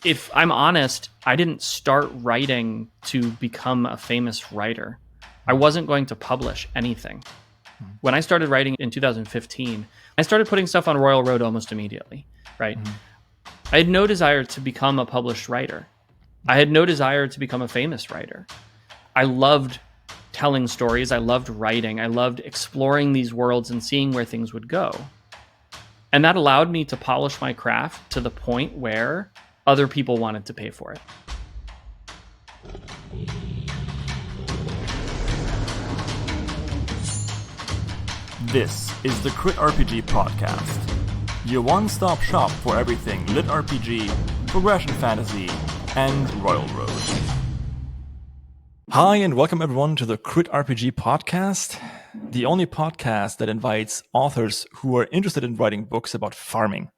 if I'm honest, I didn't start writing to become a famous writer. I wasn't going to publish anything. When I started writing in 2015, I started putting stuff on Royal Road almost immediately, right? I had no desire to become a published writer. I had no desire to become a famous writer. I loved telling stories. I loved writing. I loved exploring these worlds and seeing where things would go. And that allowed me to polish my craft to the point where other people wanted to pay for it. This is the LitRPG podcast, your one-stop shop for everything LitRPG, progression fantasy, and Royal Road. Hi, and welcome everyone to the LitRPG podcast, the only podcast that invites authors who are interested in writing books about farming.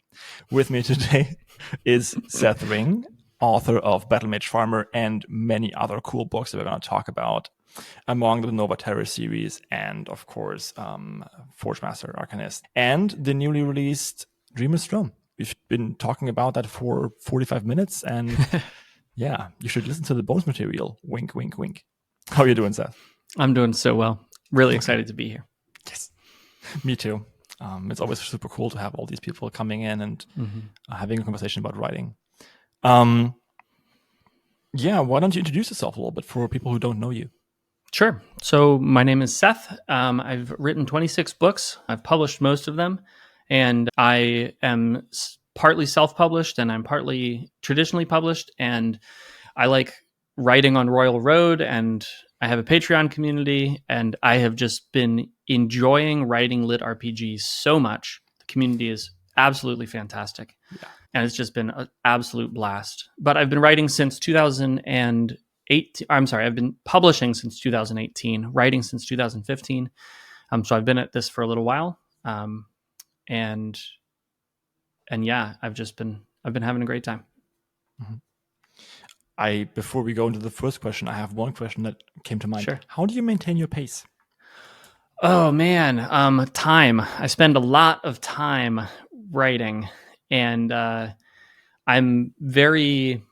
With me today is Seth Ring, author of Battlemage Farmer and many other cool books that we're going to talk about, among the Nova Terra series and, of course, Forgemaster Arcanist, and the newly released Dreamer's Drum. We've been talking about that for 45 minutes, and yeah, you should listen to the bonus material. Wink, wink, wink. How are you doing, Seth? I'm doing so well. Really excited to be here. Yes, me too. It's always super cool to have all these people coming in and having a conversation about writing. Yeah, why don't you introduce yourself a little bit for people who don't know you? Sure. So my name is Seth. I've written 26 books. I've published most of them. And I am partly self-published and I'm partly traditionally published. And I like writing on Royal Road, and I have a Patreon community, and I have just been enjoying writing LitRPG so much. The community is absolutely fantastic. Yeah. And it's just been an absolute blast. But I've been writing since 2008. I've been publishing since 2018, writing since 2015. So I've been at this for a little while. And yeah, I've been having a great time. Mm-hmm. Before we go into the first question, I have one question that came to mind. Sure. How do you maintain your pace? Oh man, time. I spend a lot of time writing, and I'm very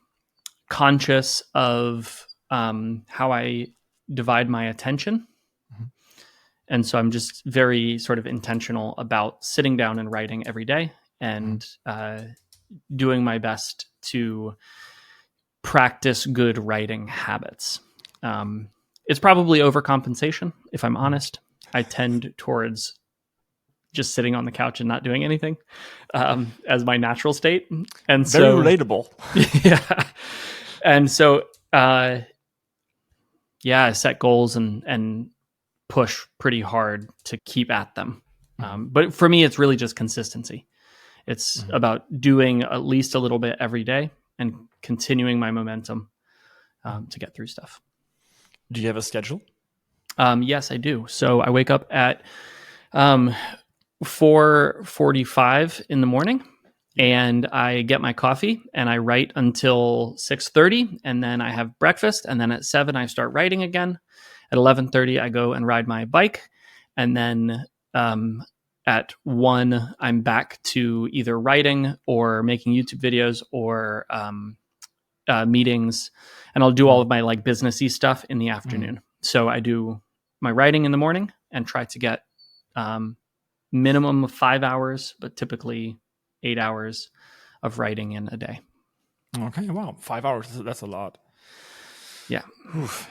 conscious of how I divide my attention. Mm-hmm. And so I'm just very sort of intentional about sitting down and writing every day and doing my best to practice good writing habits. It's probably overcompensation, if I'm honest. I tend towards just sitting on the couch and not doing anything as my natural state. And very relatable. Yeah. And so, I set goals and push pretty hard to keep at them. But for me, it's really just consistency. It's about doing at least a little bit every day and continuing my momentum to get through stuff. Do you have a schedule? Yes, I do. So I wake up at 4:45 in the morning, and I get my coffee and I write until 6:30, and then I have breakfast, and then at 7 I start writing again. At 11:30 I go and ride my bike, and then at 1 I'm back to either writing or making YouTube videos or meetings, and I'll do all of my like businessy stuff in the afternoon. So I do my writing in the morning and try to get minimum of 5 hours, but typically 8 hours of writing in a day. Okay, wow, 5 hours, that's a lot. Yeah. Oof.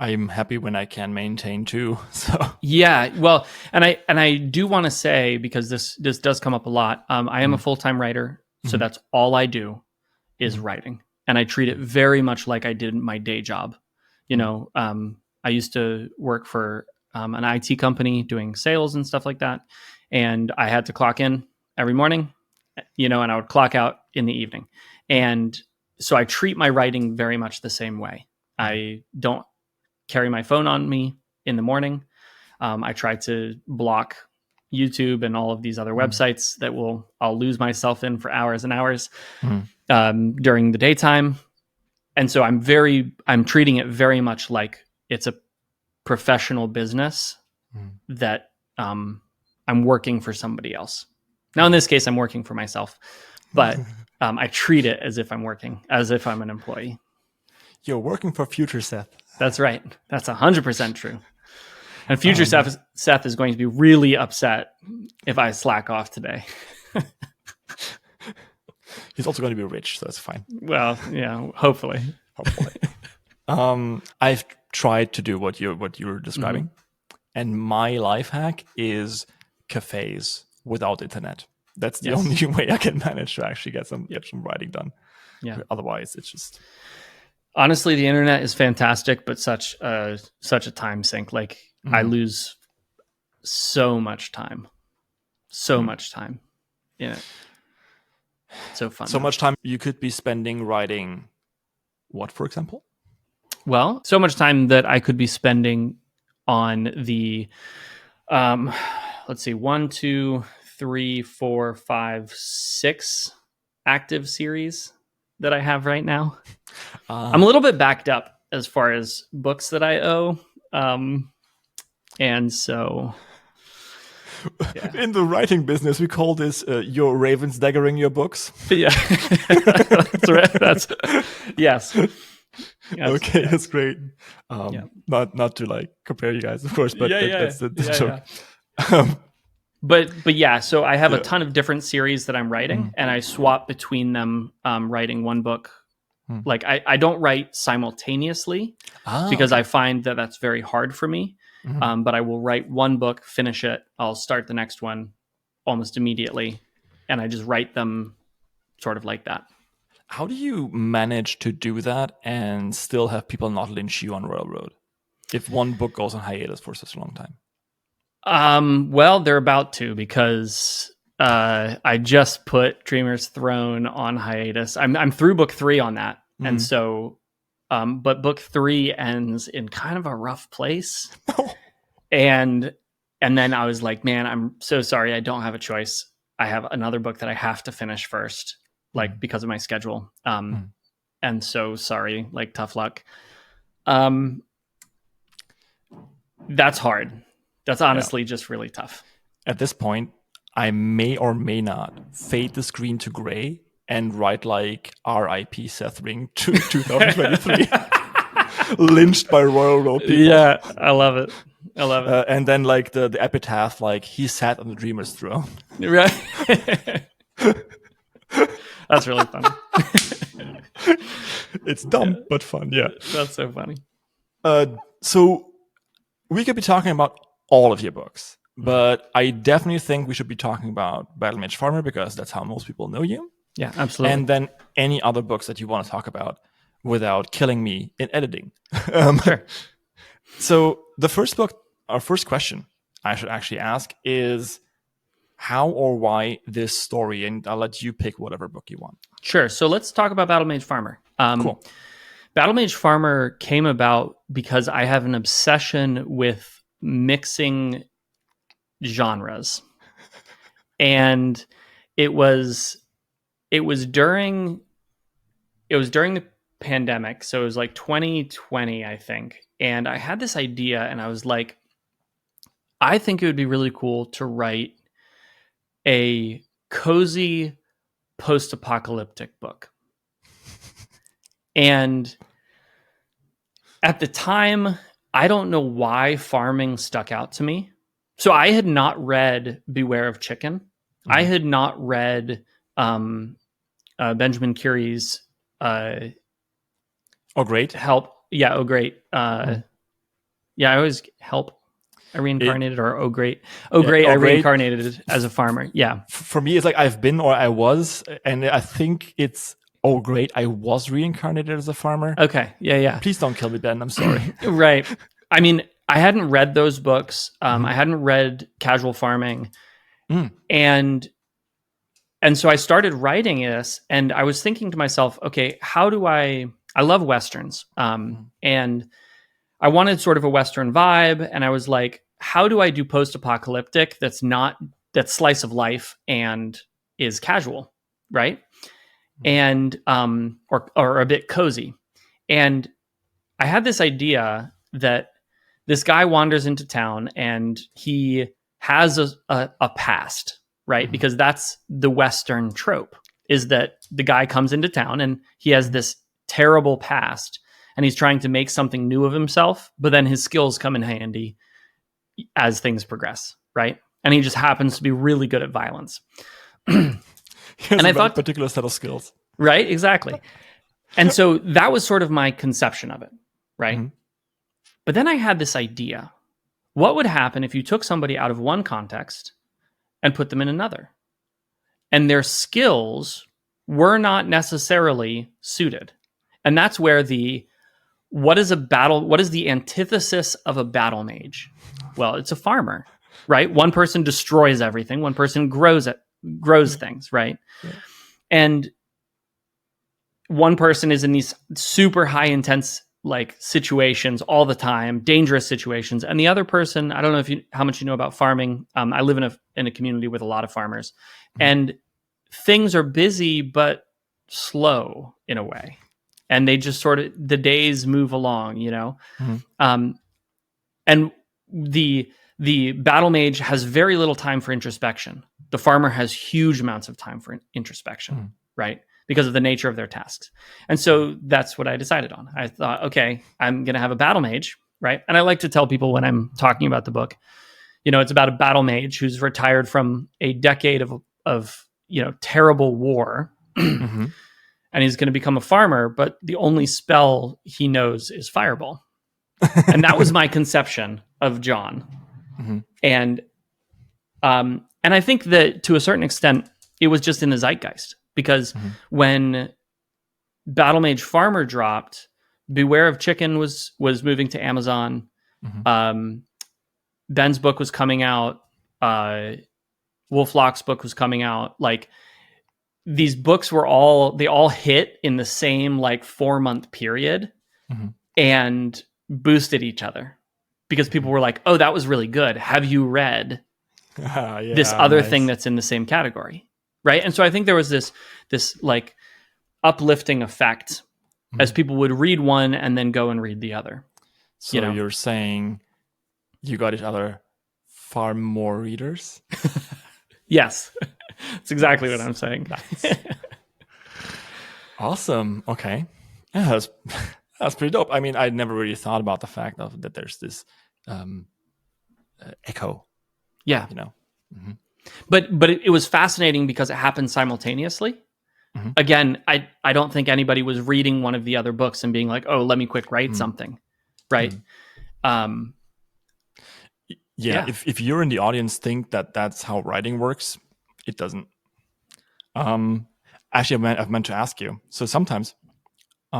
I'm happy when I can maintain too. So yeah, well, and I do want to say, because this does come up a lot. I am a full-time writer, so that's all I do is writing, and I treat it very much like I did my day job. You know, I used to work for an IT company doing sales and stuff like that, and I had to clock in every morning, and I would clock out in the evening, and so I treat my writing very much the same way. I don't carry my phone on me in the morning. I try to block YouTube and all of these other websites that I'll lose myself in for hours and hours during the daytime. And so I'm treating it very much like it's a professional business that I'm working for somebody else. Now, in this case, I'm working for myself, but I treat it as if I'm working, as if I'm an employee. You're working for future Seth. That's right. That's 100% true. And future Seth is going to be really upset if I slack off today. He's also going to be rich, so that's fine. Well, yeah, hopefully. I've tried to do what you're describing, and my life hack is cafes without internet. That's the only way I can manage to actually get some writing done. Yeah. Otherwise, it's just honestly, the internet is fantastic, but such a time sink. Like I lose so much time in it. So fun. So much time you could be spending writing what, for example? Well, so much time that I could be spending on the, let's see, 1, 2, 3, 4, 5, 6 active series that I have right now. I'm a little bit backed up as far as books that I owe. And so... Yeah. In the writing business, we call this your ravens daggering your books. Yeah, that's right. Yes. Okay, that's great. Not to like compare you guys, of course, but that's the joke. Yeah. But yeah, so I have a ton of different series that I'm writing, and I swap between them, writing one book. Like I don't write simultaneously because I find that that's very hard for me. But I will write one book, finish it. I'll start the next one almost immediately. And I just write them sort of like that. How do you manage to do that and still have people not lynch you on Railroad if one book goes on hiatus for such a long time? Well, they're about to, because I just put Dreamer's Throne on hiatus. I'm through book 3 on that. And so... but book 3 ends in kind of a rough place. And then I was like, man, I'm so sorry. I don't have a choice. I have another book that I have to finish first, like because of my schedule. And so sorry, like tough luck. That's hard. That's honestly just really tough. At this point, I may or may not fade the screen to gray and write like R.I.P. Seth Ring to 2023. Lynched by Royal Road people. Yeah, I love it. And then like the epitaph, like he sat on the Dreamer's Throne. Right. That's really funny. It's dumb, but fun. Yeah. That's so funny. So we could be talking about all of your books, but I definitely think we should be talking about Battlemage Farmer because that's how most people know you. Yeah, absolutely. And then any other books that you want to talk about without killing me in editing. Sure. So the first book, our first question I should actually ask is how or why this story, and I'll let you pick whatever book you want. Sure. So let's talk about Battlemage Farmer. Cool. Battlemage Farmer came about because I have an obsession with mixing genres. And it was during the pandemic. So it was like 2020, I think. And I had this idea and I was like, I think it would be really cool to write a cozy post-apocalyptic book. And at the time, I don't know why farming stuck out to me. So I had not read Beware of Chicken. I had not read Benjamin Curie's Oh, great. Help. Yeah, oh, great. Yeah, I always help. I reincarnated or oh, great. Oh, great. I reincarnated as a farmer. Yeah. For me, it's like I've been or I was, and I think it's oh, great. I was reincarnated as a farmer. Okay. Yeah. Please don't kill me, Ben. I'm sorry. Right. I mean, I hadn't read those books. I hadn't read Casual Farming. And so I started writing this and I was thinking to myself, okay, how do I love Westerns. And I wanted sort of a Western vibe. And I was like, how do I do post-apocalyptic that's slice of life and is casual, right? And or a bit cozy. And I had this idea that this guy wanders into town and he has a past, right? Because that's the Western trope is that the guy comes into town and he has this terrible past and he's trying to make something new of himself, but then his skills come in handy as things progress, right? And he just happens to be really good at violence. He has a very particular set of skills. Right, exactly. And so that was sort of my conception of it, right? Mm-hmm. But then I had this idea. What would happen if you took somebody out of one context and put them in another? And their skills were not necessarily suited. And that's where what is the antithesis of a battle mage? Well, it's a farmer, right? One person destroys everything. One person grows things, right? Yeah. And one person is in these super high intense like situations all the time, dangerous situations. And the other person, I don't know how much you know about farming. I live in a community with a lot of farmers, and things are busy, but slow in a way. And they just sort of, the days move along, you know? Mm-hmm. And the battle mage has very little time for introspection. The farmer has huge amounts of time for introspection, right? Because of the nature of their tasks. And so that's what I decided on. I thought, okay, I'm going to have a battle mage, right? And I like to tell people when I'm talking about the book, you know, it's about a battle mage who's retired from a decade of you know, terrible war. Mm-hmm. And he's going to become a farmer, but the only spell he knows is Fireball. And that was my conception of John. Mm-hmm. And I think that to a certain extent, it was just in the zeitgeist. Because when Battlemage Farmer dropped, Beware of Chicken was moving to Amazon. Mm-hmm. Ben's book was coming out. Wolflock's book was coming out. Like, these books were all hit in the same like 4-month period and boosted each other because people were like, oh, that was really good. Have you read this other thing that's in the same category? Right. And so I think there was this like uplifting effect as people would read one and then go and read the other. So you're saying you got each other far more readers? Yes. That's exactly what I'm saying. Nice. Awesome. Okay. Yeah, that's pretty dope. I mean, I never really thought about the fact that there's this echo. Yeah. You know. Mm-hmm. But it was fascinating because it happened simultaneously. Mm-hmm. Again, I don't think anybody was reading one of the other books and being like, oh, let me quick write something. Right. Yeah. If you're in the audience think that that's how writing works, it doesn't. Actually, I've meant to ask you. So sometimes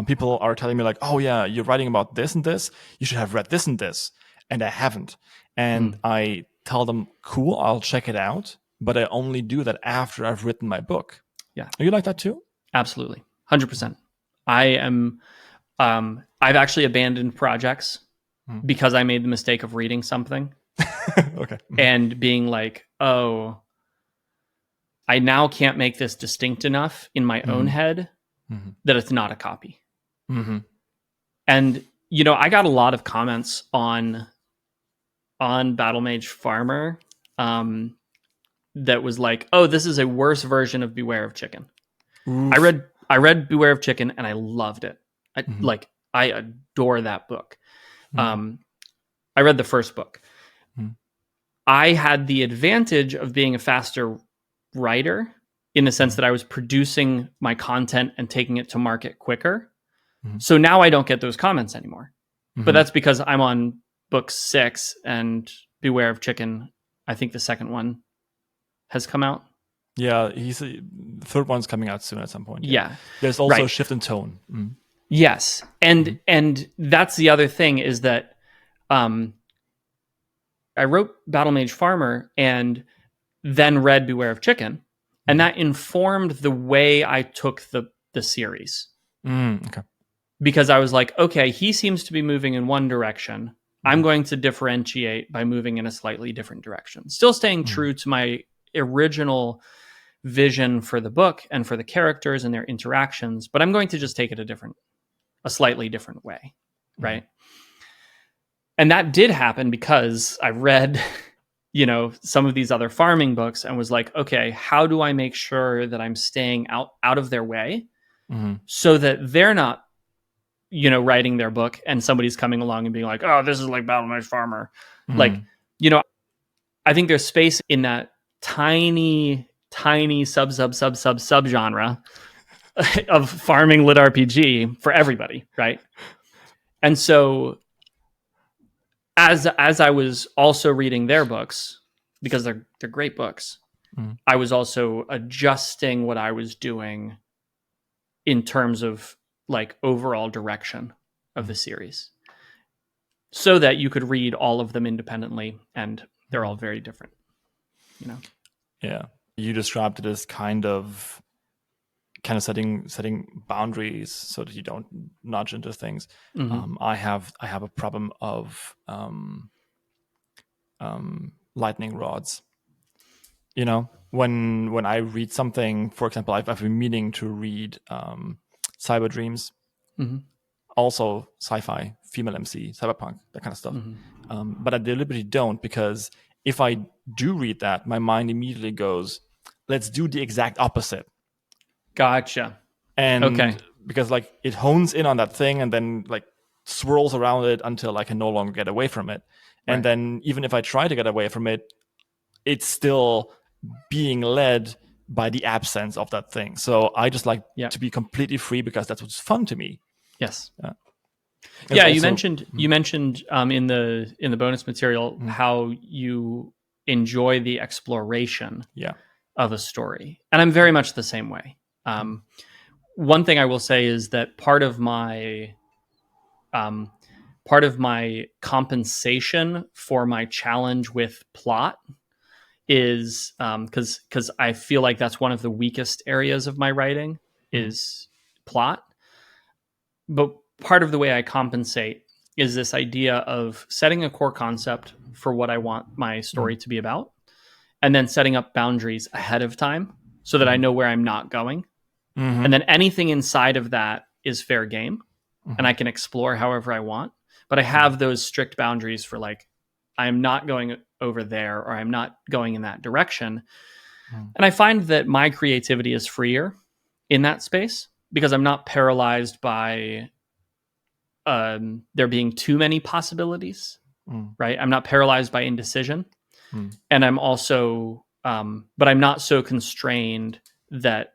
people are telling me like, oh yeah, you're writing about this and this. You should have read this and this. And I haven't. And I tell them, cool, I'll check it out. But I only do that after I've written my book. Yeah. Are you like that too? Absolutely. 100%. I am. I've actually abandoned projects because I made the mistake of reading something. Okay. And being like, oh, I now can't make this distinct enough in my own head that it's not a copy. Mm-hmm. And, you know, I got a lot of comments on Battlemage Farmer that was like, oh, this is a worse version of Beware of Chicken. Oof. I read Beware of Chicken and I loved it. I adore that book. I read the first book. I had the advantage of being a faster writer in the sense that I was producing my content and taking it to market quicker. So now I don't get those comments anymore. But that's because I'm on book 6 and Beware of Chicken, I think the second one has come out. Yeah, the third one's coming out soon at some point. Yeah. There's also a shift in tone. Yes. And that's the other thing is that I wrote Battlemage Farmer and then read Beware of Chicken, and that informed the way I took the series. Okay. Because I was like, okay, he seems to be moving in one direction. I'm going to differentiate by moving in a slightly different direction. Still staying true to my original vision for the book and for the characters and their interactions, but I'm going to just take it a slightly different way, right? And that did happen because I read, some of these other farming books and was like, okay, how do I make sure that I'm staying out of their way so that they're not, writing their book and somebody's coming along and being like, oh, this is like Battlemage Farmer. Like, I think there's space in that tiny sub genre of farming lit RPG for everybody, right? And so as I was also reading their books, because they're great books, I was also adjusting what I was doing in terms of like overall direction of the series, so that you could read all of them independently, and they're all very different, Yeah, you described it as kind of setting boundaries so that you don't nudge into things. I have a problem of lightning rods. When I read something, for example, I've been meaning to read Cyber Dreams, also sci-fi, female MC, cyberpunk, that kind of stuff. But I deliberately don't, because if I do read that, my mind immediately goes, let's do the exact opposite. Gotcha. And because like it hones in on that thing and then like swirls around it until I can no longer get away from it. Right. And then even if I try to get away from it, it's still being led by the absence of that thing. So I just like to be completely free, because that's what's fun to me. Yes. Yeah. You mentioned in the bonus material how you enjoy the exploration of a story, and I'm very much the same way. One thing I will say is that part of my compensation for my challenge with plot is because I feel like that's one of the weakest areas of my writing is plot. But part of the way I compensate is this idea of setting a core concept for what I want my story to be about, and then setting up boundaries ahead of time so that I know where I'm not going. And then anything inside of that is fair game, and I can explore however I want. But I have those strict boundaries for like, I'm not going over there, or I'm not going in that direction. And I find that my creativity is freer in that space, because I'm not paralyzed by there being too many possibilities, right? I'm not paralyzed by indecision. And I'm also, but I'm not so constrained that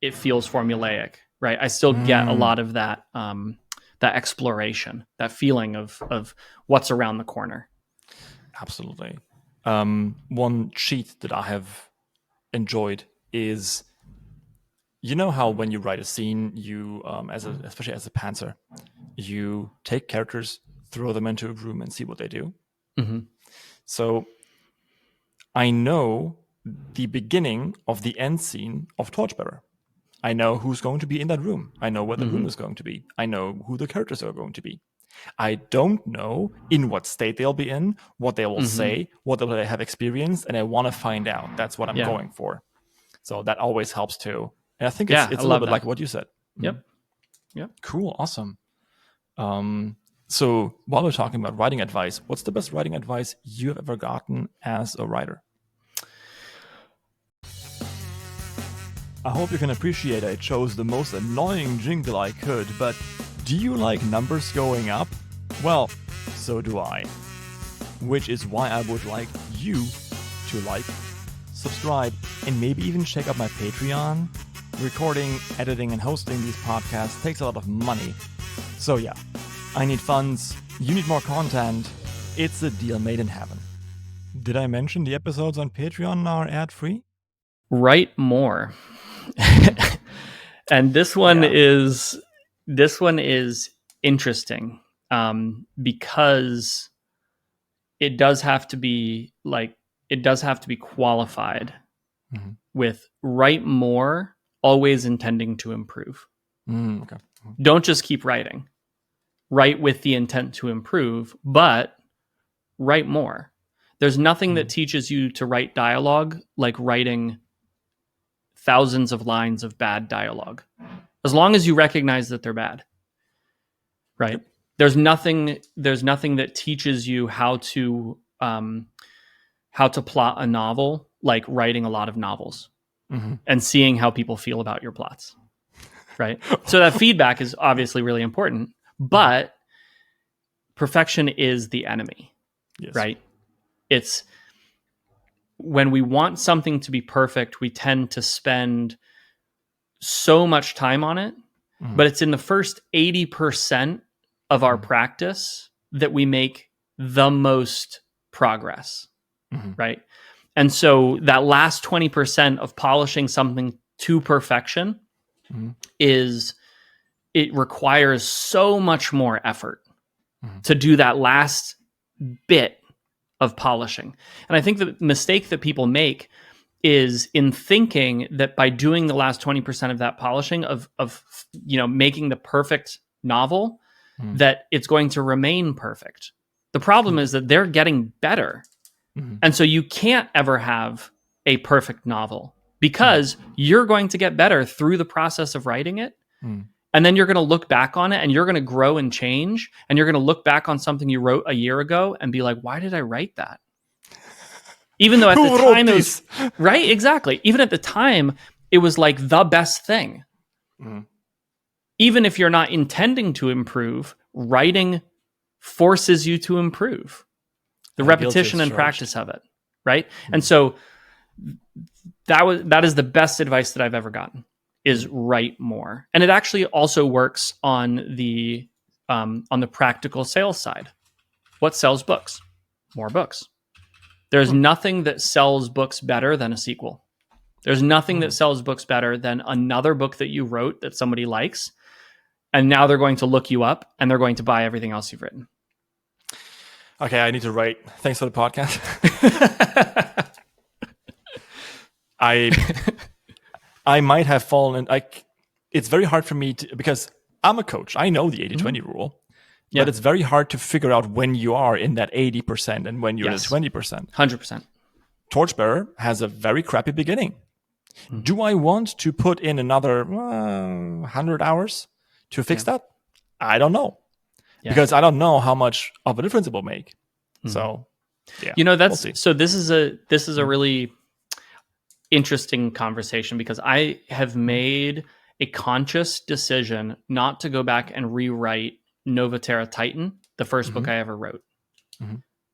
it feels formulaic, right? I still get a lot of that, that exploration, that feeling of what's around the corner. Absolutely. One cheat that I have enjoyed is, how when you write a scene, you, especially as a pantser, you take characters, throw them into a room, and see what they do. So I know the beginning of the end scene of Torchbearer. I know who's going to be in that room. I know where the room is going to be. I know who the characters are going to be. I don't know in what state they'll be in, what they will say, what they have experienced, and I want to find out. That's what I'm going for. So that always helps too. And I think it's a little bit like what you said. Yep. Cool. Awesome. So while we're talking about writing advice, what's the best writing advice you have ever gotten as a writer? I hope you can appreciate I chose the most annoying jingle I could, but do you like numbers going up? Well, so do I. Which is why I would like you to like, subscribe, and maybe even check out my Patreon. Recording, editing, and hosting these podcasts takes a lot of money. So yeah, I need funds, you need more content. It's a deal made in heaven. Did I mention the episodes on Patreon are ad-free? Write more. And this one is interesting, because it does have to be qualified with write more, always intending to improve. Okay. Don't just keep writing. Write with the intent to improve, but write more. There's nothing that teaches you to write dialogue like writing thousands of lines of bad dialogue, as long as you recognize that they're bad, right? Yep. There's nothing that teaches you how how to plot a novel like writing a lot of novels and seeing how people feel about your plots. Right? So that feedback is obviously really important, but perfection is the enemy. Yes. Right? It's when we want something to be perfect, we tend to spend so much time on it, but it's in the first 80% of our practice that we make the most progress, right? And so that last 20% of polishing something to perfection it requires so much more effort to do that last bit of polishing. And I think the mistake that people make is in thinking that by doing the last 20% of that polishing of making the perfect novel, that it's going to remain perfect. The problem is that they're getting better. And so you can't ever have a perfect novel because you're going to get better through the process of writing it. And then you're going to look back on it and you're going to grow and change. And you're going to look back on something you wrote a year ago and be like, why did I write that? Even though at the time it was right. Exactly. Even at the time, it was like the best thing. Even if you're not intending to improve, writing forces you to improve. The repetition and practice of it. Right. And so that is the best advice that I've ever gotten, is write more. And it actually also works on the practical sales side. What sells books? More books. There's nothing that sells books better than a sequel. There's nothing that sells books better than another book that you wrote that somebody likes. And now they're going to look you up and they're going to buy everything else you've written. Okay, I need to write. Thanks for the podcast. I might have fallen. It's very hard for me because I'm a coach. I know the 80-20 rule. Yeah. But it's very hard to figure out when you are in that 80% and when you're in the 20%. 100%. Torchbearer has a very crappy beginning. Do I want to put in another 100 hours to fix that? I don't know. Yeah. Because I don't know how much of a difference it will make. So, yeah. So this is a really interesting conversation because I have made a conscious decision not to go back and rewrite Nova Terra Titan, the first book I ever wrote.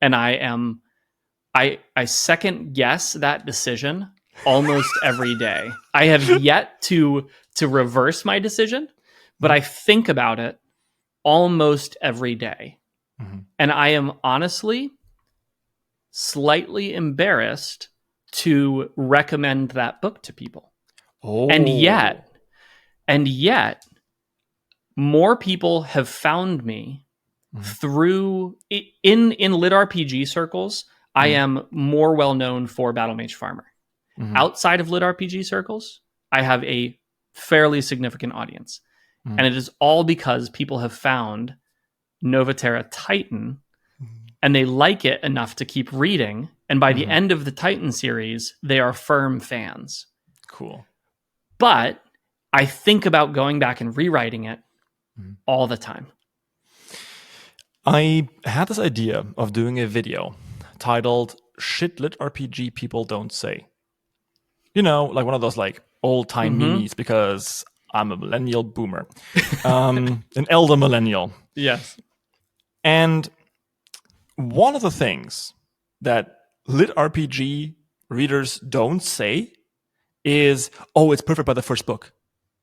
And I second guess that decision almost every day. I have yet to reverse my decision, but I think about it almost every day. And I am honestly slightly embarrassed to recommend that book to people. And yet more people have found me through in LitRPG circles. I am more well known for Battlemage Farmer. Outside of LitRPG circles, I have a fairly significant audience. And it is all because people have found Nova Terra Titan and they like it enough to keep reading. And by the end of the Titan series, they are firm fans. Cool. But I think about going back and rewriting it all the time. I had this idea of doing a video titled Shit LitRPG People Don't Say. Like one of those like old-time memes because I'm a millennial boomer. An elder millennial. Yes. And one of the things that LitRPG readers don't say is, it's perfect by the first book.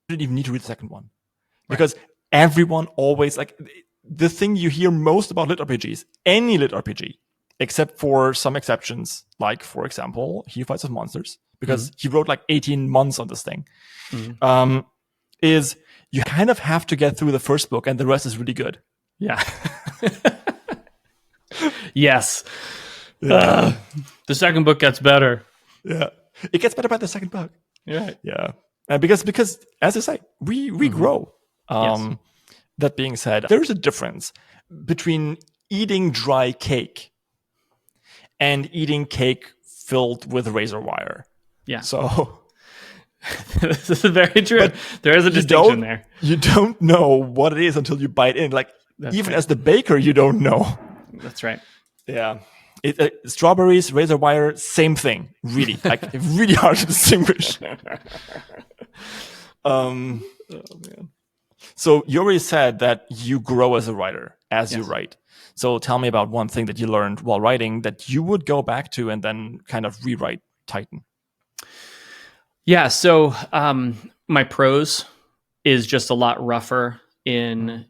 You didn't even need to read the second one. Because everyone always, like, the thing you hear most about LitRPGs, any LitRPG, except for some exceptions, like, for example, He Who Fights with Monsters, because he wrote like 18 months on this thing, is you kind of have to get through the first book and the rest is really good. Yeah. Yes. The second book gets better. Yeah. It gets better by the second book. Yeah. Yeah. And because as I say, we grow. Yes. That being said, there's a difference between eating dry cake and eating cake filled with razor wire. Yeah. So this is very true. But there is a distinction there. You don't know what it is until you bite in. Like, even as the baker, you don't know. That's right. Yeah. Strawberries, razor wire, same thing. Really, like really hard to distinguish. Um, Oh man. so you already said that you grow as a writer as you Yes. write. So tell me about one thing that you learned while writing that you would go back to and then kind of rewrite Titan. Yeah. So my prose is just a lot rougher in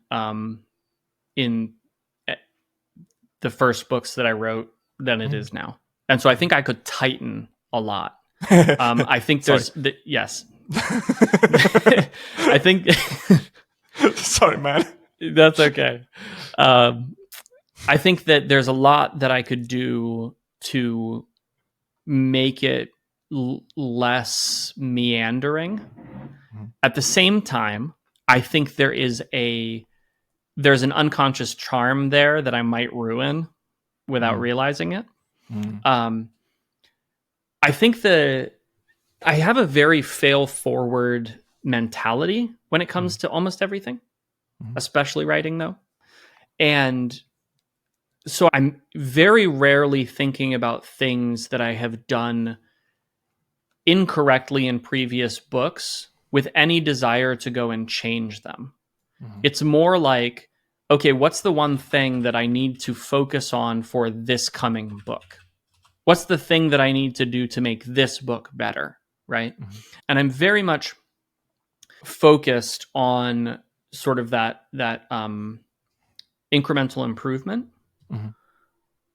the first books that I wrote than it is now, and so I think I could tighten a lot. I think there's yes. I think Sorry, man. that's okay. I think that there's a lot that I could do to make it less meandering. At the same time, I think there's an unconscious charm there that I might ruin without realizing it. I think that I have a very fail forward mentality when it comes to almost everything, especially writing though. And so I'm very rarely thinking about things that I have done incorrectly in previous books with any desire to go and change them. It's more like, okay, what's the one thing that I need to focus on for this coming book? What's the thing that I need to do to make this book better, right? And I'm very much focused on sort of that incremental improvement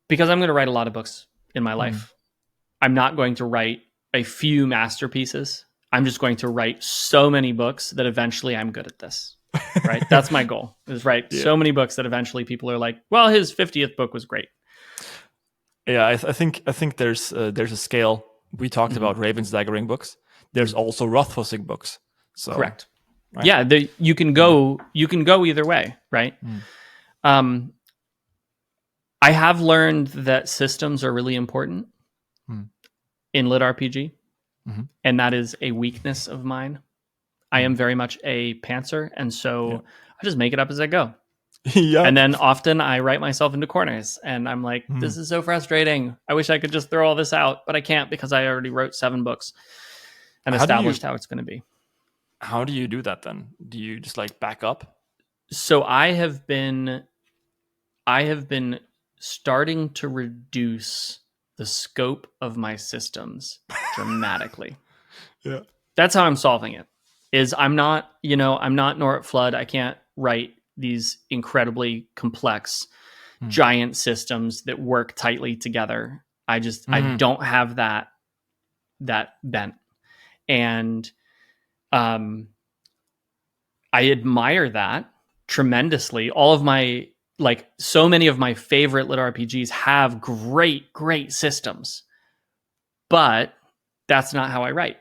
because I'm going to write a lot of books in my life. I'm not going to write a few masterpieces. I'm just going to write so many books that eventually I'm good at this. Right? That's my goal. Is write so many books that eventually people are like, well, his 50th book was great. Yeah, I think there's a scale. We talked about Raven's Daggering books. There's also Rothfussing books. So correct. Right? Yeah, you can go either way, right? I have learned that systems are really important in LitRPG, and that is a weakness of mine. I am very much a pantser, and so I just make it up as I go. And then often I write myself into corners, and I'm like, this is so frustrating. I wish I could just throw all this out, but I can't because I already wrote 7 books and established how it's going to be. How do you do that then? Do you just like back up? So I have been starting to reduce the scope of my systems dramatically. Yeah. That's how I'm solving it. I'm not Norrit Flood. I can't write these incredibly complex giant systems that work tightly together. I don't have that bent. And I admire that tremendously. All of my so many of my favorite lit RPGs have great systems, but that's not how I write.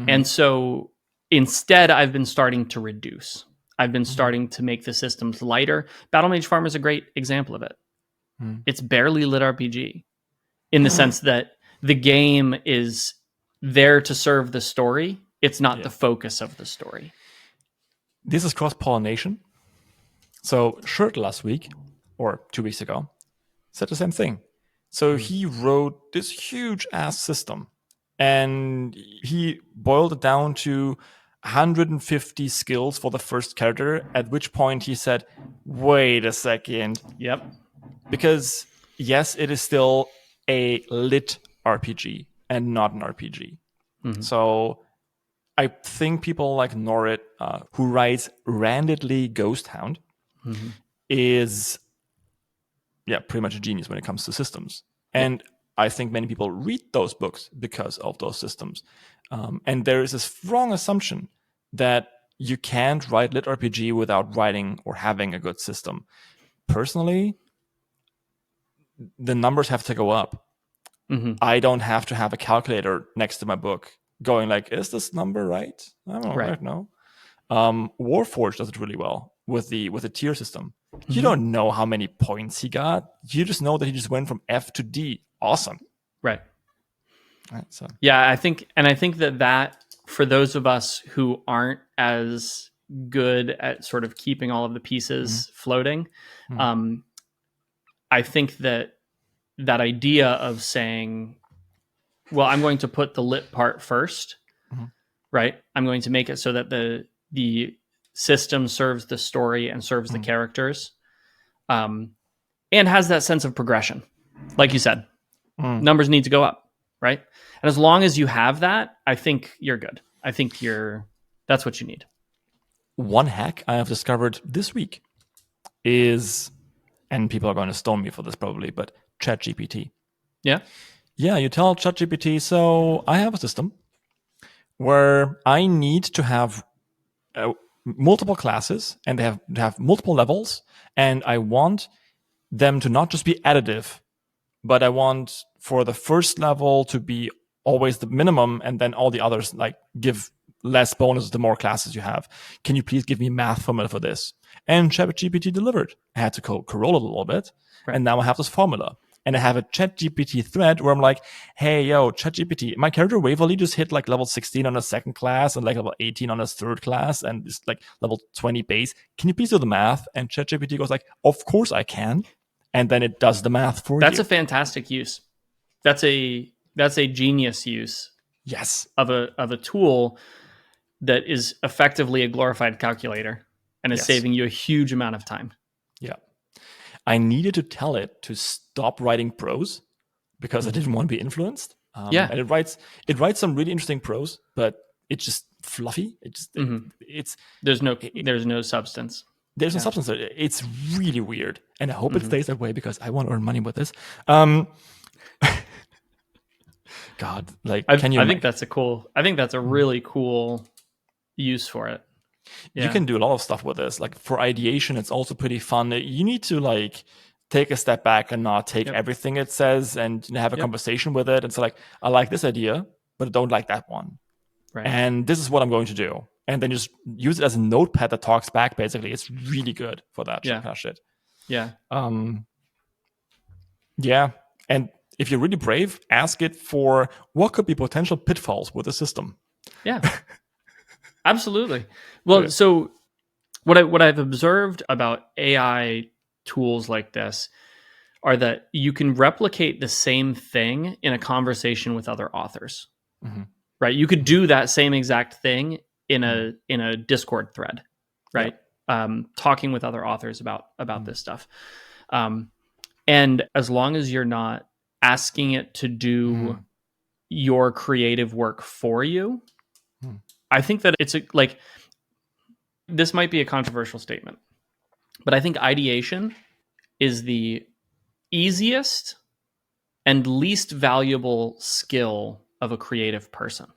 And so instead, I've been starting to reduce. I've been starting to make the systems lighter. Battlemage Farmer is a great example of it. It's barely lit RPG in the sense that the game is there to serve the story. It's not the focus of the story. This is cross-pollination. So Shirt last week, or 2 weeks ago, said the same thing. So he wrote this huge-ass system, and he boiled it down to 150 skills for the first character, at which point he said, wait a second. Yep. Because, yes, it is still a lit RPG and not an RPG. So I think people like Norrit, who writes Randidly Ghosthound, is pretty much a genius when it comes to systems. And I think many people read those books because of those systems. And there is a strong assumption that you can't write lit RPG without writing or having a good system. Personally, the numbers have to go up. I don't have to have a calculator next to my book going like, is this number right? I don't know, right now. Warforged does it really well with the tier system. You don't know how many points he got. You just know that he just went from F to D. Awesome. Right. So yeah, I think that for those of us who aren't as good at sort of keeping all of the pieces floating, I think that that idea of saying, well, I'm going to put the lit part first, right? I'm going to make it so that the system serves the story and serves the characters, and has that sense of progression. Like you said, numbers need to go up, right? And as long as you have that, I think you're good. I think that's what you need. One hack I have discovered this week is, and people are going to stone me for this probably, but ChatGPT. Yeah. Yeah, you tell ChatGPT, so I have a system where I need to have multiple classes and they have multiple levels, and I want them to not just be additive, but I want for the first level to be always the minimum, and then all the others like give less bonuses the more classes you have. Can you please give me a math formula for this? And ChatGPT delivered. I had to corral it a little bit, and now I have this formula. And I have a ChatGPT thread where I'm like, hey, yo, ChatGPT, my character Waverly just hit like level 16 on his second class and like level 18 on his third class and it's like level 20 base. Can you please do the math? And ChatGPT goes like, of course I can. And then it does the math for you. That's a fantastic use. That's a genius use. Yes. Of a tool that is effectively a glorified calculator and is saving you a huge amount of time. Yeah. I needed to tell it to stop writing prose because I didn't want to be influenced. And it writes some really interesting prose, but it's just fluffy. There's no substance. There's no substance. It's really weird, and I hope it stays that way because I want to earn money with this. God, like, I think that's a really cool use for it. Yeah. You can do a lot of stuff with this. Like for ideation, it's also pretty fun. You need to like take a step back and not take everything it says and have a conversation with it. And so like, I like this idea, but I don't like that one. Right. And this is what I'm going to do. And then just use it as a notepad that talks back, basically. It's really good for that kind of shit. Yeah. Yeah. And if you're really brave, ask it for what could be potential pitfalls with the system. Yeah. Absolutely. Well, so what I've observed about AI tools like this are that you can replicate the same thing in a conversation with other authors. Right? You could do that same exact thing in a Discord thread, right? Talking with other authors about this stuff. And as long as you're not asking it to do your creative work for you, I think that it's this might be a controversial statement, but I think ideation is the easiest and least valuable skill of a creative person.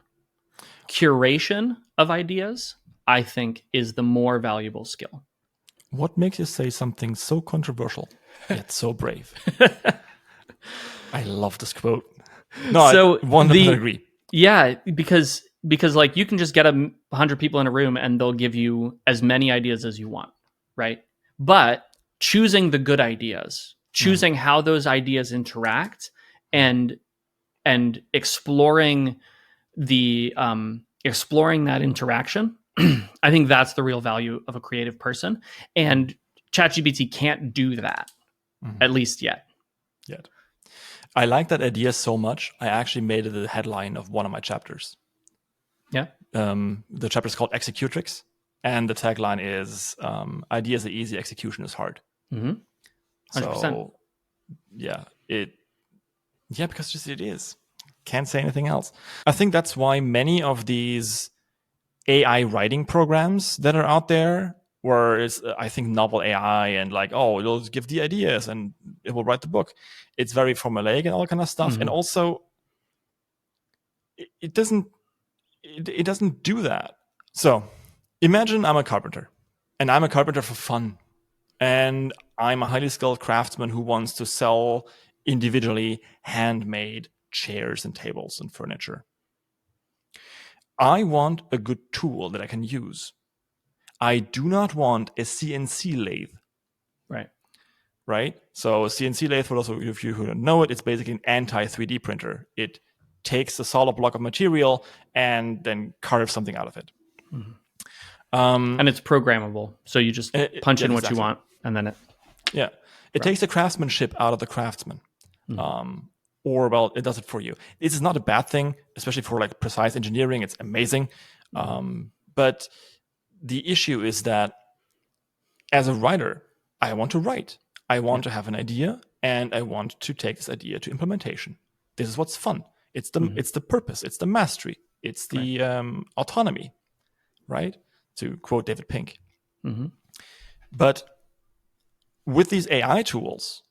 Curation of ideas, I think, is the more valuable skill. What makes you say something so controversial yet so brave? I love this quote. No, so I 100% agree. Yeah, because like you can just get 100 people in a room and they'll give you as many ideas as you want, right? But choosing the good ideas, choosing how those ideas interact, and exploring exploring that interaction, I think that's the real value of a creative person. And ChatGPT can't do that, at least yet. I like that idea so much. I actually made it the headline of one of my chapters. Yeah. The chapter is called Executrix, and the tagline is "Ideas are easy, execution is hard." 100%. So, because just it is. Can't say anything else. I think that's why many of these AI writing programs that are out there, where it's, I think, novel AI and like, oh, it'll give the ideas and it will write the book. It's very formulaic and all that kind of stuff. And also, it doesn't do that. So imagine I'm a carpenter, and I'm a carpenter for fun. And I'm a highly skilled craftsman who wants to sell individually handmade chairs and tables and furniture. I want a good tool that I can use. I do not want a CNC lathe. Right? So a CNC lathe, for those of you who don't know it, it's basically an anti-3D printer. It takes a solid block of material and then carves something out of it. And it's programmable. So you just punch in what you want, and then it... Yeah. It takes the craftsmanship out of the craftsman. or well, it does it for you. This is not a bad thing, especially for like precise engineering. It's amazing. But the issue is that as a writer, I want to write. I want to have an idea, and I want to take this idea to implementation. This is what's fun. It's the purpose. It's the mastery. It's the autonomy, right? To quote David Pink. But with these AI tools,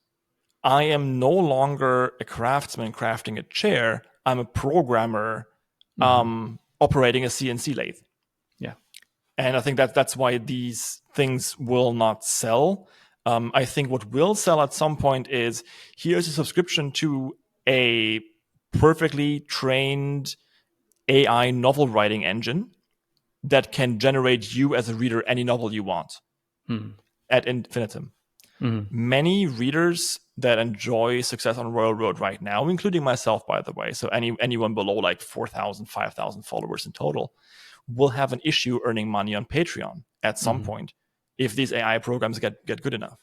I am no longer a craftsman crafting a chair. I'm a programmer operating a CNC lathe. Yeah. And I think that's why these things will not sell. I think what will sell at some point is here's a subscription to a perfectly trained AI novel writing engine that can generate you as a reader any novel you want ad infinitum. Many readers that enjoy success on Royal Road right now, including myself, by the way, so anyone below like 4,000, 5,000 followers in total, will have an issue earning money on Patreon at some point if these AI programs get good enough.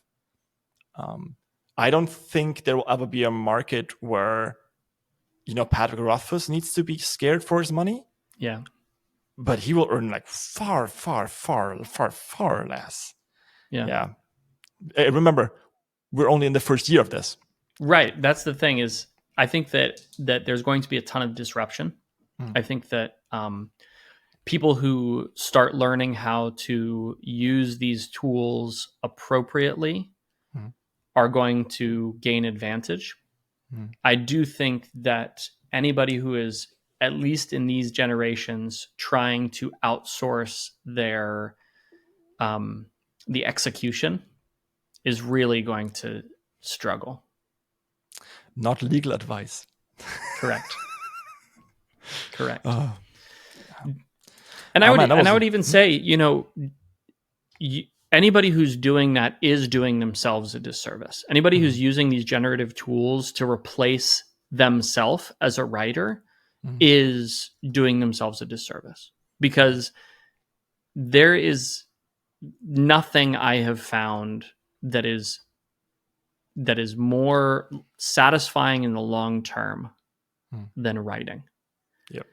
I don't think there will ever be a market where, Patrick Rothfuss needs to be scared for his money. Yeah. But he will earn like far, far, far, far, far less. Yeah. Remember, we're only in the first year of this. Right. That's the thing is, I think that there's going to be a ton of disruption. I think that people who start learning how to use these tools appropriately are going to gain advantage. I do think that anybody who is, at least in these generations, trying to outsource their the execution is really going to struggle. Not legal advice. Correct. And I would even say, anybody who's doing that is doing themselves a disservice. Anybody who's using these generative tools to replace themselves as a writer is doing themselves a disservice, because there is nothing I have found that is more satisfying in the long term than writing. Yep.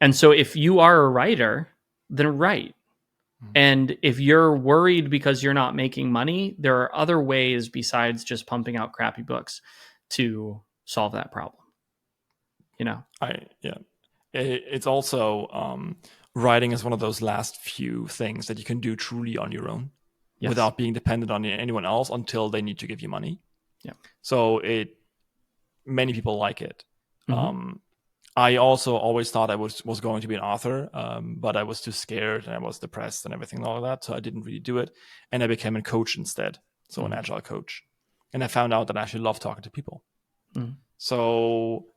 And so if you are a writer, then write. And if you're worried because you're not making money, there are other ways besides just pumping out crappy books to solve that problem. It's also writing is one of those last few things that you can do truly on your own without being dependent on anyone else until they need to give you money. Yeah. So many people like it. I also always thought I was going to be an author, but I was too scared and I was depressed and everything and all of that. So I didn't really do it. And I became a coach instead. So an agile coach. And I found out that I actually love talking to people. So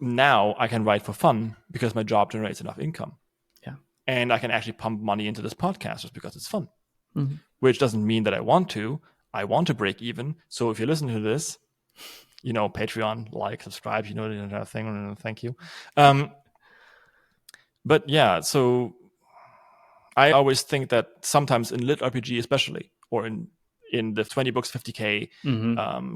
now I can write for fun because my job generates enough income. Yeah. And I can actually pump money into this podcast just because it's fun. Which doesn't mean that I want to. I want to break even. So if you listen to this, Patreon, like, subscribe, the thing. Thank you. But yeah, so I always think that sometimes in LitRPG especially, or in the 20 books 50K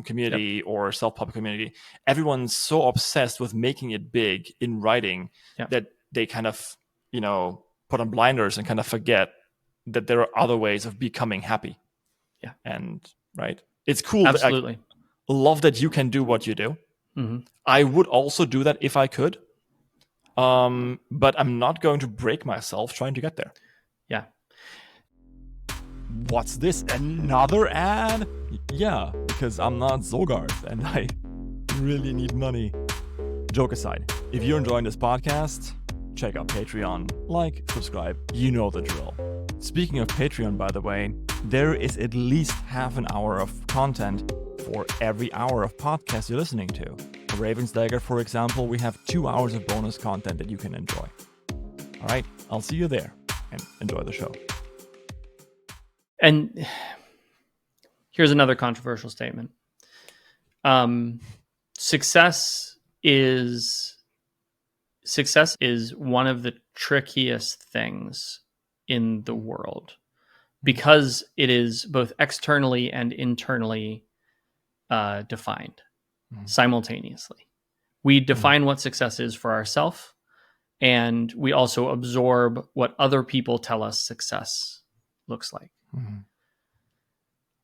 community or self-pub community, everyone's so obsessed with making it big in writing that they kind of, put on blinders and kind of forget that there are other ways of becoming happy. Yeah. And right. It's cool. Absolutely. Love that you can do what you do. I would also do that if I could. But I'm not going to break myself trying to get there. Yeah. What's this? Another ad? Yeah, because I'm not Zogarth and I really need money. Joke aside, if you're enjoying this podcast, check out Patreon, like, subscribe, you know the drill. Speaking of Patreon, by the way, there is at least half an hour of content for every hour of podcast you're listening to. For Raven's Dagger, for example, we have 2 hours of bonus content that you can enjoy. All right, I'll see you there and enjoy the show. And here's another controversial statement. Success is one of the trickiest things in the world because it is both externally and internally defined. simultaneously. We define what success is for ourselves, and we also absorb what other people tell us success looks like.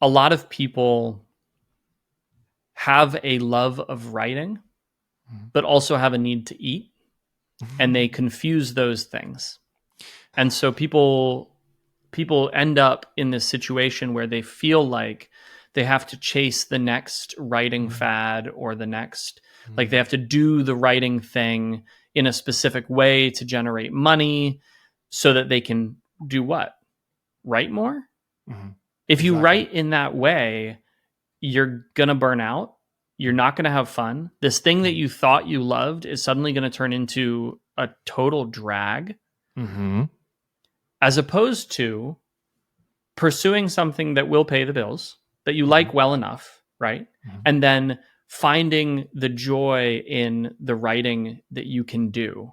A lot of people have a love of writing, but also have a need to eat, and they confuse those things. And so people end up in this situation where they feel like they have to chase the next writing fad, or the next, like they have to do the writing thing in a specific way to generate money so that they can do what? Write more? If you write in that way, you're going to burn out. You're not going to have fun. This thing that you thought you loved is suddenly going to turn into a total drag. As opposed to pursuing something that will pay the bills, that you like well enough, right? And then finding the joy in the writing that you can do.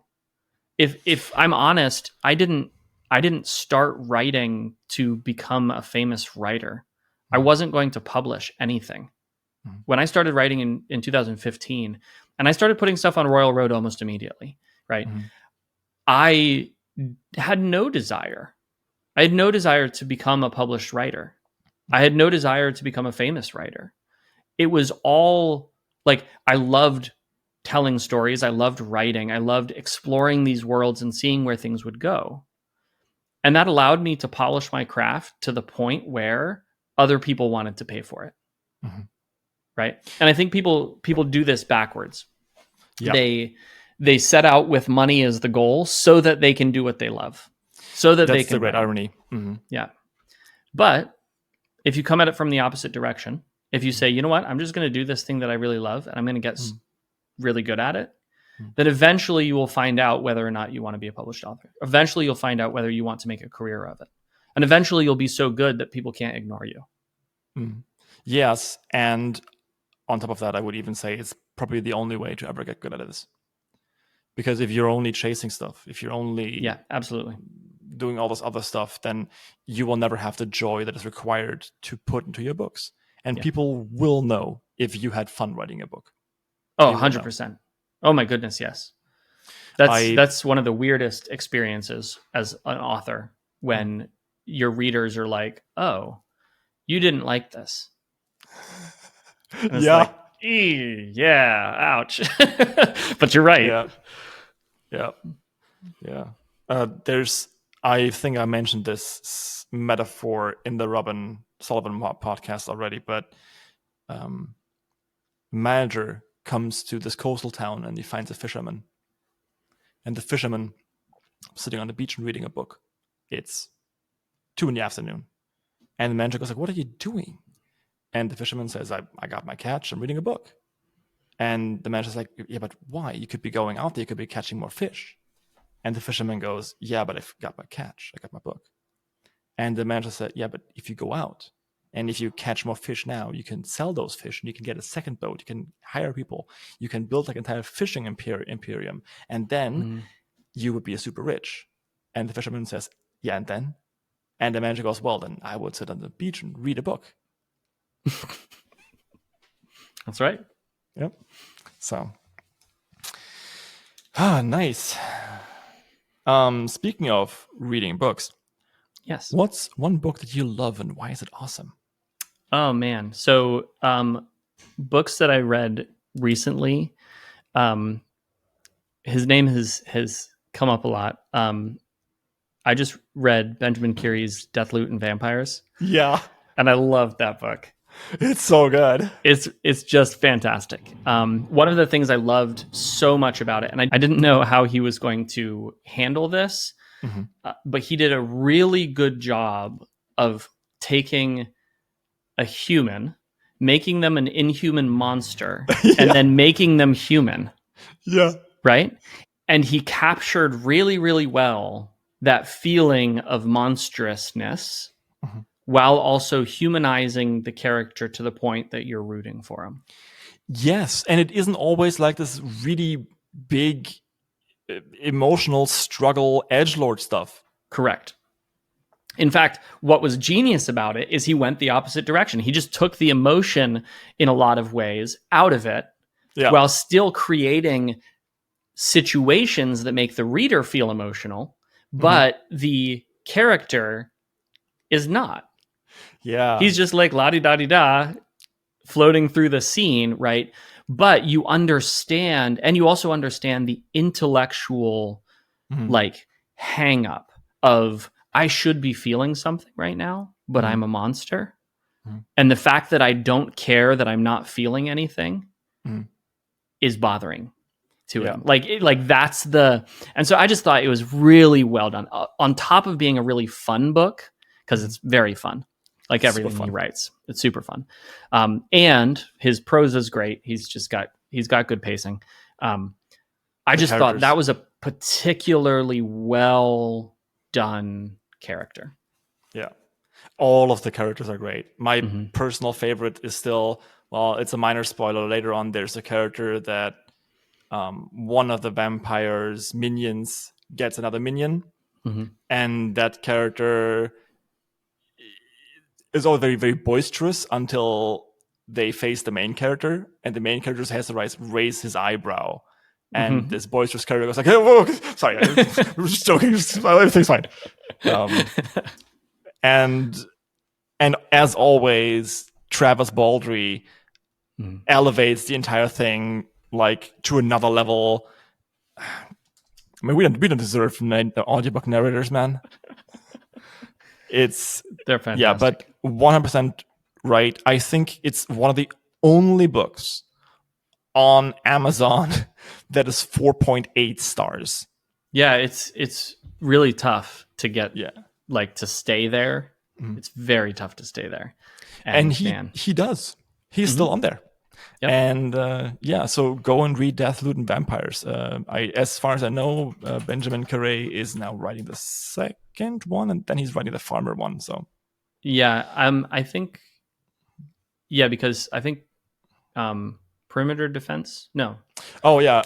If I'm honest, I didn't start writing to become a famous writer. I wasn't going to publish anything. When I started writing in 2015, and I started putting stuff on Royal Road almost immediately, right? I had no desire. I had no desire to become a published writer. I had no desire to become a famous writer. It was all like, I loved telling stories. I loved writing. I loved exploring these worlds and seeing where things would go. And that allowed me to polish my craft to the point where other people wanted to pay for it. Right. And I think people do this backwards. Yep. They set out with money as the goal so that they can do what they love. So that they can. That's the great irony. Yeah. But if you come at it from the opposite direction, if you say, you know what, I'm just going to do this thing that I really love, and I'm going to get really good at it, then eventually you will find out whether or not you want to be a published author. Eventually you'll find out whether you want to make a career of it. And eventually you'll be so good that people can't ignore you. Yes. And on top of that, I would even say it's probably the only way to ever get good at this. Because if you're only chasing stuff, if you're only absolutely doing all this other stuff, then you will never have the joy that is required to put into your books. And people will know if you had fun writing a book. Oh, 100%. Oh my goodness, yes. That's one of the weirdest experiences as an author, when your readers are like, oh, you didn't like this. And it's like, yeah, ouch. But you're right. Yeah. I think I mentioned this metaphor in the Robin Sullivan podcast already, but manager comes to this coastal town and he finds a fisherman. And the fisherman sitting on the beach and reading a book. It's 2 p.m. And the manager goes like, what are you doing? And the fisherman says, I got my catch, I'm reading a book. And the manager's like, yeah, but why? You could be going out there, you could be catching more fish. And the fisherman goes, yeah, but I've got my catch, I got my book. And the manager said, yeah, but if you go out and if you catch more fish now, you can sell those fish and you can get a second boat, you can hire people, you can build like an entire fishing imperium, and then you would be a super rich. And the fisherman says, yeah, and then? And the manager goes, well, then I would sit on the beach and read a book. That's right. Yep. So, nice. Speaking of reading books, yes. What's one book that you love and why is it awesome? Oh man. So, books that I read recently, his name has come up a lot. I just read Benjamin Curie's Death, Loot, and Vampires. Yeah. And I loved that book. It's so good. It's just fantastic. One of the things I loved so much about it, and I didn't know how he was going to handle this, but he did a really good job of taking a human, making them an inhuman monster, and then making them human. Yeah. Right? And he captured really, really well that feeling of monstrousness, while also humanizing the character to the point that you're rooting for him. Yes, and it isn't always like this really big emotional struggle edgelord stuff. Correct. In fact, what was genius about it is he went the opposite direction. He just took the emotion in a lot of ways out of it while still creating situations that make the reader feel emotional, but the character is not. Yeah. He's just like la-di-da-di-da floating through the scene, right? But you understand, and you also understand the intellectual like hang up of I should be feeling something right now, but I'm a monster. And the fact that I don't care that I'm not feeling anything is bothering to him. Like that's the, and so I just thought it was really well done. On top of being a really fun book, because it's very fun, like everything he writes, it's super fun. And his prose is great. He's got good pacing. I just thought that was a particularly well done character. Yeah. All of the characters are great. My personal favorite is still, well, it's a minor spoiler. Later on, there's a character that one of the vampire's minions gets another minion. And that character is all very, very boisterous until they face the main character. And the main character has to raise his eyebrow. And this boisterous character goes like, hey, whoa, sorry, I'm just joking. Everything's fine. And as always, Travis Baldry elevates the entire thing like to another level. I mean, we don't deserve the audiobook narrators, man. They're fantastic. Yeah, but 100% right. I think it's one of the only books on Amazon that is 4.8 stars. Yeah, it's really tough to get like to stay there. It's very tough to stay there. And he does. He's still on there. Yep. And so go and read Deathloot and Vampires. As far as I know, Benjamin Carré is now writing the second one, and then he's writing the Farmer one. So I think because I think Perimeter Defense. No. Oh yeah,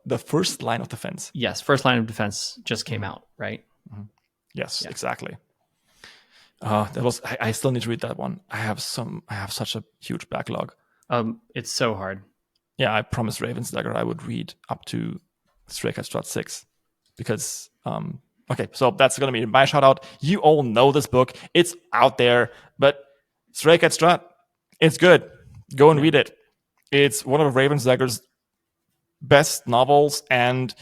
the First Line of Defense. Yes, First Line of Defense just came out, right? Yes, exactly. I still need to read that one. I have such a huge backlog. It's so hard. Yeah, I promised Ravensdagger I would read up to Cat Strut 6 because okay, so that's gonna be my shout out. You all know this book; it's out there, but Cat Strut, it's good. Go and read it. It's one of Ravensdagger's best novels, and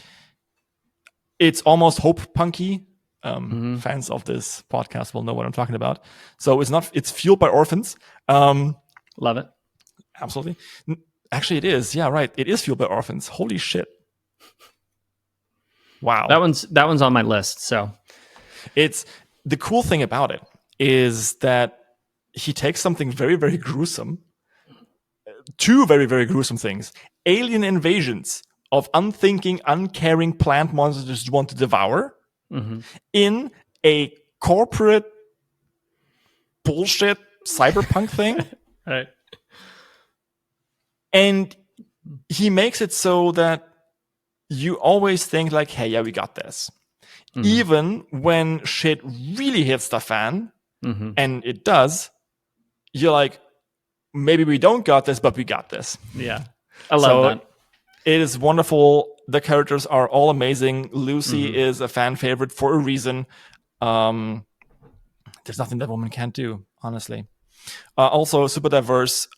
it's almost hope punky. Fans of this podcast will know what I'm talking about. So it's fueled by orphans. Love it. Absolutely. Actually, it is. Yeah, right. It is fueled by orphans. Holy shit. Wow. That one's on my list. So it's the cool thing about it is that he takes something very, very gruesome, two very, very gruesome things: alien invasions of unthinking, uncaring plant monsters who want to devour, in a corporate bullshit cyberpunk thing. Right. And he makes it so that you always think like, hey, yeah, we got this. Even when shit really hits the fan, and it does, you're like, maybe we don't got this, but we got this. Yeah. I love that. It is wonderful. The characters are all amazing. Lucy is a fan favorite for a reason. There's nothing that woman can't do, honestly. Also, super diverse,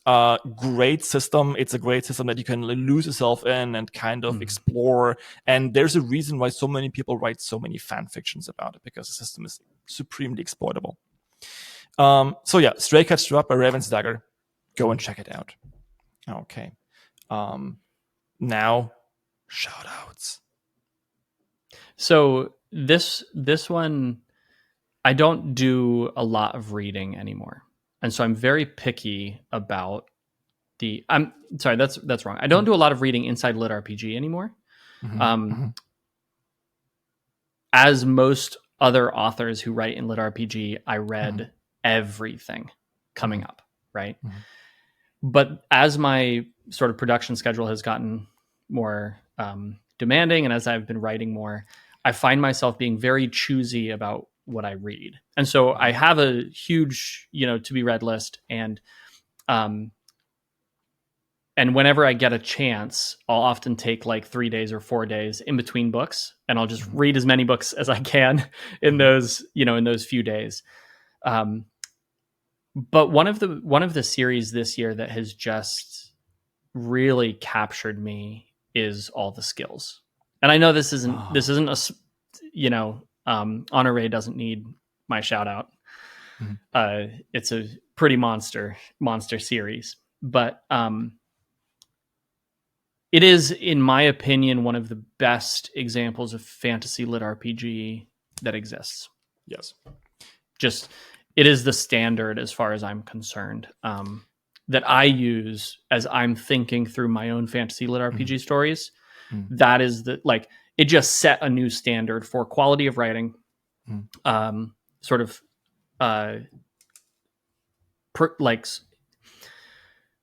great system. It's a great system that you can lose yourself in and kind of explore. And there's a reason why so many people write so many fan fictions about it, because the system is supremely exploitable. Stray Cat Strut by Ravensdagger. Go and check it out. Okay. Now, shoutouts. So this one, I don't do a lot of reading anymore. And so I'm very picky about I'm sorry, that's wrong. I don't do a lot of reading inside LitRPG anymore. As most other authors who write in LitRPG, I read everything coming up, right? But as my sort of production schedule has gotten more demanding, and as I've been writing more, I find myself being very choosy about what I read. And so I have a huge, to be read list, and and whenever I get a chance, I'll often take like 3 days or 4 days in between books, and I'll just read as many books as I can in those, in those few days. But one of the series this year that has just really captured me is All the Skills. And I know this isn't Honore doesn't need my shout out. It's a pretty monster series, but it is, in my opinion, one of the best examples of fantasy lit RPG that exists. Yes. Just, it is the standard as far as I'm concerned, that I use as I'm thinking through my own fantasy lit RPG stories. That is it just set a new standard for quality of writing,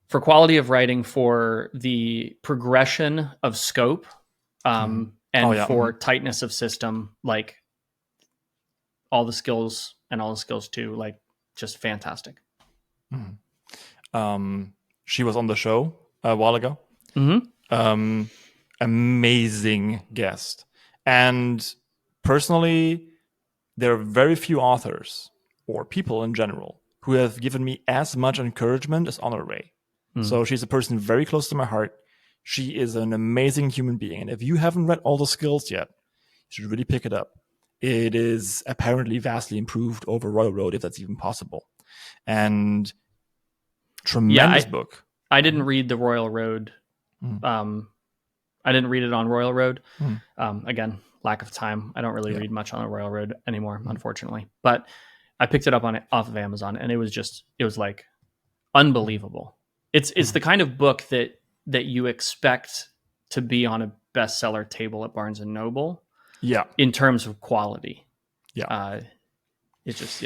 for quality of writing, for the progression of scope, and for tightness of system, like All the Skills and All the Skills 2, like just fantastic. She was on the show a while ago. Amazing guest. And personally, there are very few authors or people in general who have given me as much encouragement as Honore. So she's a person very close to my heart. She is an amazing human being. And if you haven't read All the Skills yet, you should really pick it up. It is apparently vastly improved over Royal Road, if that's even possible. And tremendous book. I didn't read the Royal Road. I didn't read it on Royal Road. Again, lack of time. I don't really read much on the Royal Road anymore, unfortunately. But I picked it up off of Amazon, and it was like unbelievable. It's the kind of book that you expect to be on a bestseller table at Barnes and Noble. Yeah. In terms of quality. Yeah. It's just,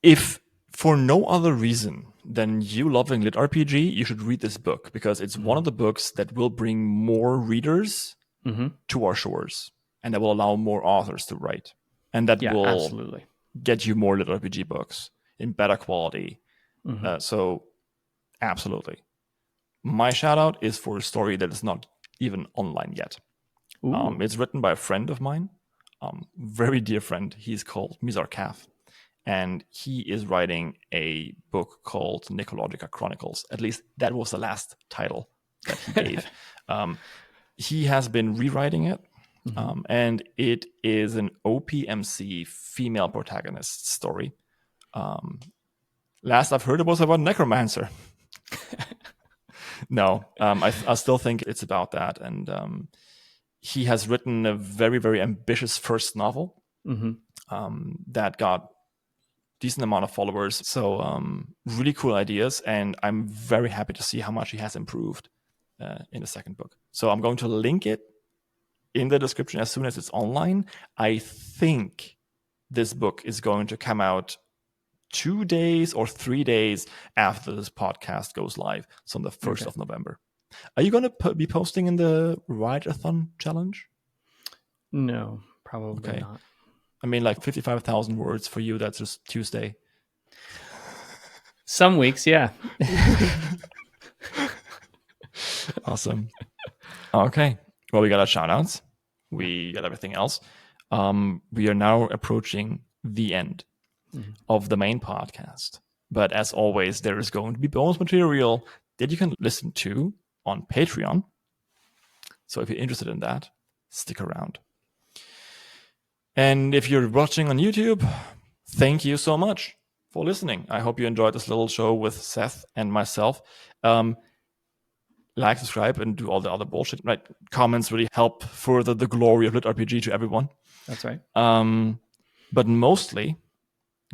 If for no other reason than you loving lit RPG, you should read this book, because it's one of the books that will bring more readers to our shores, and that will allow more authors to write. And that will absolutely get you more lit RPG books in better quality. So absolutely. My shout out is for a story that is not even online yet. It's written by a friend of mine, very dear friend. He's called Mizar Kaf, and he is writing a book called Necrologia Chronicles. At least that was the last title that he gave. He has been rewriting it, and it is an OPMC female protagonist story. Last I've heard, it was about necromancer. No, I still think it's about that. And he has written a very, very ambitious first novel that got decent amount of followers. So really cool ideas. And I'm very happy to see how much he has improved in the second book. So I'm going to link it in the description as soon as it's online. I think this book is going to come out 2 days or 3 days after this podcast goes live. So on the 1st of November. Are you going to be posting in the Write-a-thon challenge? No, probably not. I mean, like 55,000 words for you, that's just Tuesday. Some weeks, yeah. Awesome. Okay. Well, we got our shout-outs. We got everything else. We are now approaching the end of the main podcast. But as always, there is going to be bonus material that you can listen to on Patreon. So if you're interested in that, stick around. And if you're watching on YouTube, thank you so much for listening. I hope you enjoyed this little show with Seth and myself. Like, subscribe, and do all the other bullshit. Right? Comments really help further the glory of LitRPG to everyone. That's right. But mostly,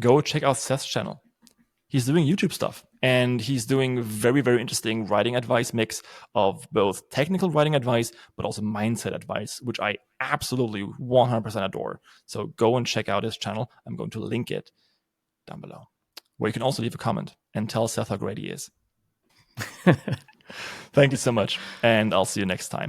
go check out Seth's channel. He's doing YouTube stuff, and he's doing very, very interesting writing advice mix of both technical writing advice, but also mindset advice, which I absolutely 100% adore. So go and check out his channel. I'm going to link it down below, where you can also leave a comment and tell Seth how great he is. Thank you so much, and I'll see you next time.